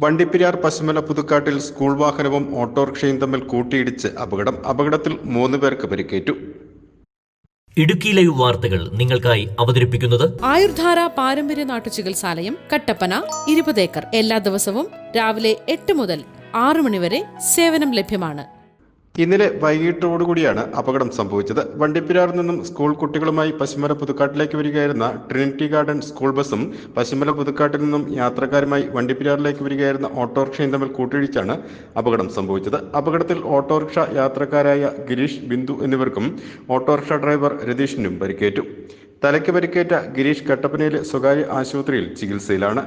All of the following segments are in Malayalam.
വണ്ടിപ്പെരിയാർ പശുമല പുതുക്കാട്ടിൽ സ്കൂൾ വാഹനവും ഓട്ടോറിക്ഷയും തമ്മിൽ കൂട്ടിയിടിച്ച് അപകടത്തിൽ 3 പേർക്ക് പരിക്കേറ്റു. ഇടുക്കി ലൈവ് വാർത്തകൾ നിങ്ങൾക്കായി അവതരിപ്പിക്കുന്നത് ആയുർധാര പാരമ്പര്യ നാട്ടുചികിത്സാലയം, കട്ടപ്പന, 20 ഏക്കർ. എല്ലാ ദിവസവും രാവിലെ 8 മുതൽ 6 മണി വരെ സേവനം ലഭ്യമാണ്. ഇന്നലെ വൈകിട്ടോടുകൂടിയാണ് അപകടം സംഭവിച്ചത്. വണ്ടിപ്പെരിയാറിൽ നിന്നും സ്കൂൾ കുട്ടികളുമായി പശുമല പുതുക്കാട്ടിലേക്ക് വരികയായിരുന്ന ട്രിനിറ്റി ഗാർഡൻ സ്കൂൾ ബസും പശുമല പുതുക്കാട്ടിൽ നിന്നും യാത്രക്കാരുമായി വണ്ടിപ്പെരിയാറിലേക്ക് വരികയായിരുന്ന ഓട്ടോറിക്ഷയും തമ്മിൽ കൂട്ടിയിടിച്ചാണ് അപകടം സംഭവിച്ചത്. അപകടത്തിൽ ഓട്ടോറിക്ഷ യാത്രക്കാരായ ഗിരീഷ്, ബിന്ദു എന്നിവർക്കും ഓട്ടോറിക്ഷ ഡ്രൈവർ രതീഷിനും പരിക്കേറ്റു. തലയ്ക്ക് പരിക്കേറ്റ ഗിരീഷ് കട്ടപ്പനയിലെ സ്വകാര്യ ആശുപത്രിയിൽ ചികിത്സയിലാണ്.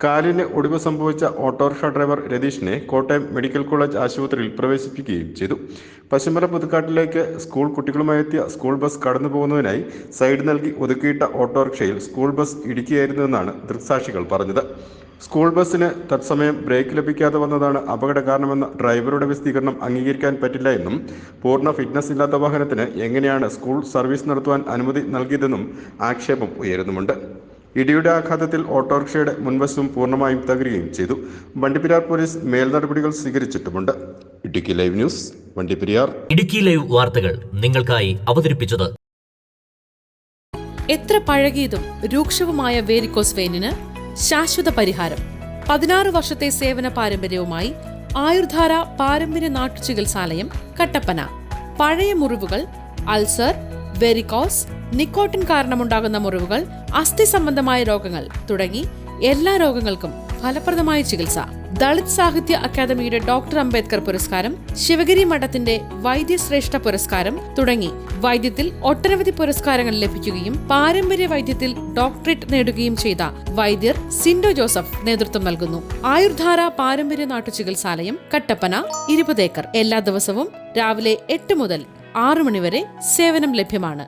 കാലിന് ഒടിവ് സംഭവിച്ച ഓട്ടോറിക്ഷ ഡ്രൈവർ രതീഷിനെ കോട്ടയം മെഡിക്കൽ കോളേജ് ആശുപത്രിയിൽ പ്രവേശിപ്പിക്കുകയും ചെയ്തു. പശുമല പുതുക്കാട്ടിലേക്ക് സ്കൂൾ കുട്ടികളുമായി എത്തിയ സ്കൂൾ ബസ് കടന്നു പോകുന്നതിനായി സൈഡ് നൽകി ഒതുക്കിയിട്ട ഓട്ടോറിക്ഷയിൽ സ്കൂൾ ബസ് ഇടിക്കുകയായിരുന്നുവെന്നാണ് ദൃക്സാക്ഷികൾ പറഞ്ഞത്. സ്കൂൾ ബസ്സിന് തത്സമയം ബ്രേക്ക് ലഭിക്കാതെ വന്നതാണ് അപകട കാരണമെന്ന ഡ്രൈവറുടെ വിശദീകരണം അംഗീകരിക്കാൻ പറ്റില്ല എന്നും പൂർണ്ണ ഫിറ്റ്നസ് ഇല്ലാത്ത വാഹനത്തിന് എങ്ങനെയാണ് സ്കൂൾ സർവീസ് നടത്തുവാൻ അനുമതി നൽകിയതെന്നും ആക്ഷേപം ഉയരുന്നുമുണ്ട്. ഇടിയുടെ ആഘാതത്തിൽ ഓട്ടോറിക്ഷയുടെ മുൻവശവും പൂർണ്ണമായും തകരുകയും ചെയ്തു. വണ്ടിപ്പെരിയാർ പോലീസ് മേൽനടപടികൾ സ്വീകരിച്ചിട്ടുമുണ്ട്. Idukki live news, Vandiperiyar. Idukki live വാർത്തകൾ നിങ്ങൾക്കായി അവതരിപ്പിച്ചത് എത്ര പഴകിയതും രൂക്ഷവുമായ വേരിക്കോസ് വെയിനിന് ശാശ്വത പരിഹാരം. 16 വർഷത്തെ സേവന പാരമ്പര്യവുമായി ആയുർധാര പാരമ്പര്യ നാട്ടുചികിത്സാലയം, കട്ടപ്പന. പഴയ മുറിവുകൾ, അൾസർ, വെരിക്കോസ്, നിക്കോട്ടിൻ കാരണമുണ്ടാകുന്ന മുറിവുകൾ, അസ്ഥി സംബന്ധമായ രോഗങ്ങൾ തുടങ്ങി എല്ലാ രോഗങ്ങൾക്കും ഫലപ്രദമായ ചികിത്സ. ദളിത് സാഹിത്യ അക്കാദമിയുടെ ഡോക്ടർ അംബേദ്കർ പുരസ്കാരം, ശിവഗിരി മഠത്തിന്റെ വൈദ്യശ്രേഷ്ഠ പുരസ്കാരം തുടങ്ങി വൈദ്യത്തിൽ ഒട്ടനവധി പുരസ്കാരങ്ങൾ ലഭിക്കുകയും പാരമ്പര്യ വൈദ്യത്തിൽ ഡോക്ടറേറ്റ് നേടുകയും ചെയ്ത വൈദ്യർ സിൻഡോ ജോസഫ് നേതൃത്വം നൽകുന്നു. ആയുർധാര പാരമ്പര്യ നാട്ടുചികിത്സാലയം, കട്ടപ്പന, 20 ഏക്കർ. എല്ലാ ദിവസവും രാവിലെ 8 മുതൽ 6 മണി വരെ സേവനം ലഭ്യമാണ്.